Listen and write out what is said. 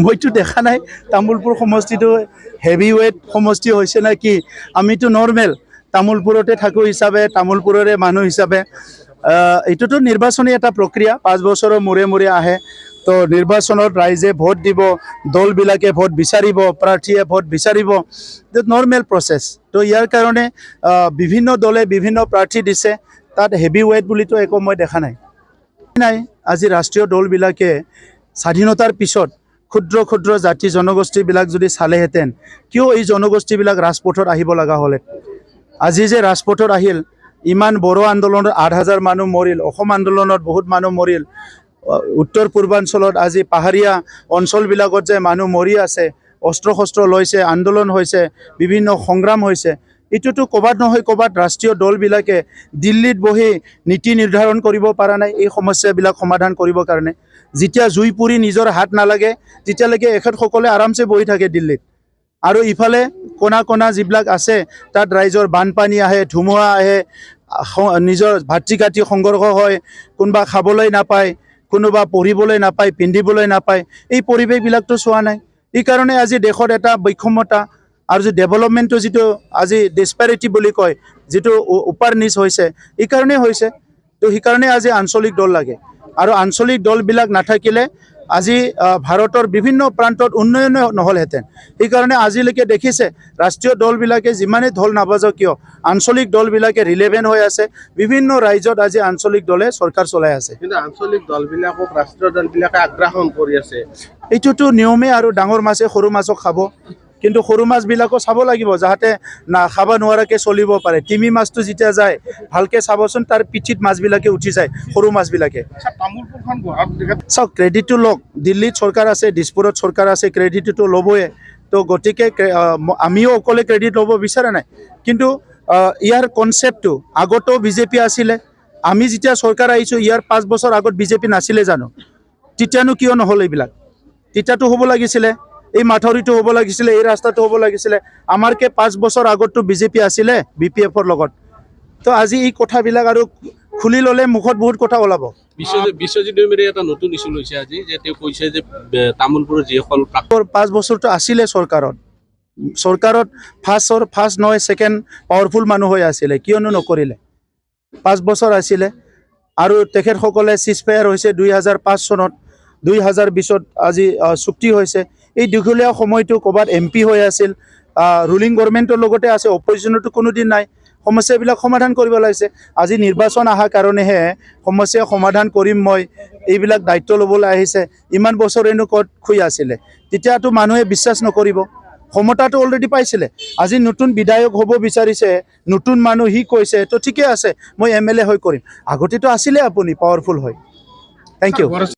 মইতো দেখা নাই তামোলপুৰ সমষ্টিটো হেভি ৱেইট সমষ্টি হৈছে না কি। আমিতো নৰ্মেল তামোলপুৰতে থাকোঁ হিচাপে তামোলপুৰৰে মানুহ হিচাপে এইটোতো নিৰ্বাচনী এটা প্ৰক্ৰিয়া 5 বছৰৰ মূৰে মূৰে আহে। তো নিৰ্বাচনত ৰাইজে ভোট দিব, দলবিলাকে ভোট বিচাৰিব, প্ৰাৰ্থীয়ে ভোট বিচাৰিব, নৰ্মেল প্ৰচেছ। তো ইয়াৰ কাৰণে বিভিন্ন দলে বিভিন্ন প্ৰাৰ্থী দিছে, তাত হেভি ৱেইট বুলিতো একো মই দেখা নাই। আজি ৰাষ্ট্ৰীয় দলবিলাকে স্বাধীনতাৰ পিছত ক্ষুদ্ৰ ক্ষুদ্ৰ জাতি জনগোষ্ঠীবিলাক যদি চালেহেঁতেন, কিয় এই জনগোষ্ঠীবিলাক ৰাজপথত আহিব লগা হ'লে। আজি যে ৰাজপথত আহিল, ইমান বড়ো আন্দোলনত 8,000 মানুহ মৰিল, অসম আন্দোলনত বহুত মানুহ মৰিল, উত্তৰ পূৰ্বাঞ্চলত আজি পাহাৰীয়া অঞ্চলবিলাকত যে মানুহ মৰি আছে, অস্ত্ৰ শস্ত্ৰ লৈছে, আন্দোলন হৈছে, বিভিন্ন সংগ্ৰাম হৈছে। এইটোতো ক'ৰবাত নহয় ক'ৰবাত ৰাষ্ট্ৰীয় দলবিলাকে দিল্লীত বহি নীতি নিৰ্ধাৰণ কৰিব পৰা নাই এই সমস্যাবিলাক সমাধান কৰিবৰ কাৰণে। যেতিয়া জুই পুৰি নিজৰ হাত নালাগে তেতিয়ালৈকে এখেতসকলে আৰামছে বহি থাকে দিল্লীত। আৰু ইফালে কোনা কোনা যিবিলাক আছে তাত ৰাইজৰ বানপানী আহে, ধুমুহা আহে, নিজৰ ভাতৃ-কাতি সংঘৰ্ষ হয়, কোনোবা খাবলৈ নাপায়, কোনোবা পঢ়িবলৈ নাপায়, পিন্ধিবলৈ নাপায়। এই পৰিৱেশবিলাকতো চোৱা নাই। এইকাৰণে আজি দেশত এটা বৈষম্যতা আৰু যে ডেভেলপমেণ্টটো যিটো আজি ডিছপেৰিটি বুলি কয়, যিটো ওপৰ নিচ হৈছে, এইকাৰণেই হৈছে। তো সেইকাৰণে আজি আঞ্চলিক দল লাগে। আৰু আঞ্চলিক দলবিলাক নাথাকিলে আজি ভাৰতৰ বিভিন্ন প্ৰান্তত উন্নয়ন নহ'লহেঁতেন। সেইকাৰণে আজিলৈকে দেখিছে ৰাষ্ট্ৰীয় দলবিলাকে যিমানেই ঢোল নাবাজক কিয়, আঞ্চলিক দলবিলাকে ৰিলেভেণ্ট হৈ আছে। বিভিন্ন ৰাজ্যত আজি আঞ্চলিক দলে চৰকাৰ চলাই আছে। কিন্তু আঞ্চলিক দলবিলাকক ৰাষ্ট্ৰীয় দলবিলাকে আগ্ৰাসন কৰি আছে। এইটোতো নিয়মে, আৰু ডাঙৰ মাছে সৰু মাছক খাব। কিন্তু সৰু মাছবিলাকো চাব লাগিব যাতে খাব নোৱাৰাকৈ চলিব পাৰে। তিমি মাছটো যেতিয়া যায় ভালকৈ চাবচোন, তাৰ পিঠিত মাছবিলাকে উঠি যায়, সৰু মাছবিলাকে। চাওক, ক্ৰেডিটটো লওক। দিল্লীত চৰকাৰ আছে, দিছপুৰত চৰকাৰ আছে, ক্ৰেডিটটো ল'বই। তো গতিকে আমিও অকলে ক্ৰেডিট ল'ব বিচৰা নাই। কিন্তু ইয়াৰ কনচেপ্টটো আগতো বিজেপি আছিলে। আমি যেতিয়া চৰকাৰ আহিছোঁ ইয়াৰ 5 বছৰ আগত বিজেপি নাছিলে জানো? তেতিয়ানো কিয় নহ'ল এইবিলাক? তেতিয়াতো হ'ব লাগিছিলে, এই মাথাউৰিটো হ'ব লাগিছিলে, এই ৰাস্তাটো হ'ব লাগিছিলে। আমাৰকে 5 বছৰ আগততো বিজেপি আছিলে BPF-ৰ লগত। তো আজি এই কথাবিলাক আৰু খুলি ল'লে মুখত বহুত কথা ওলাব। বিশ্বজিৎ দৈমাৰীয়ে এটা নতুন ইছ্যু লৈছে আজি, যে তেওঁ কৈছে যে তামোলপুৰৰ যিসকল 5 বছৰটো আছিলে চৰকাৰত ফাৰ্ষ্ট নহয় ছেকেণ্ড পাৱাৰফুল মানুহ হৈ আছিলে, কিয়নো নকৰিলে? 5 বছৰ আছিলে। আৰু তেখেতসকলে চিজফায়াৰ হৈছে 2005 চনত, 2020ত আজি চুক্তি হৈছে। এই দীঘলীয়া সময়টো ক'ৰবাত MP হৈ আছিল, ৰুলিং গভৰ্ণমেণ্টৰ লগতে আছে, অপজিশ্যনতো কোনোদিন নাই। সমস্যাবিলাক সমাধান কৰিব লাগিছে। আজি নিৰ্বাচন অহাৰ কাৰণেহে সমস্যা সমাধান কৰিম মই, এইবিলাক দায়িত্ব ল'বলৈ আহিছে। ইমান বছৰেনো ক'ত শুই আছিলে? তেতিয়াতো মানুহে বিশ্বাস নকৰিব। ক্ষমতাটো অলৰেডি পাইছিলে। আজি নতুন বিধায়ক হ'ব বিচাৰিছে, নতুন মানুহ, সি কৈছে তো ঠিকে আছে, মই MLA হৈ কৰিম। আগতেতো আছিলে আপুনি পাৱাৰফুল হয়। Thank U.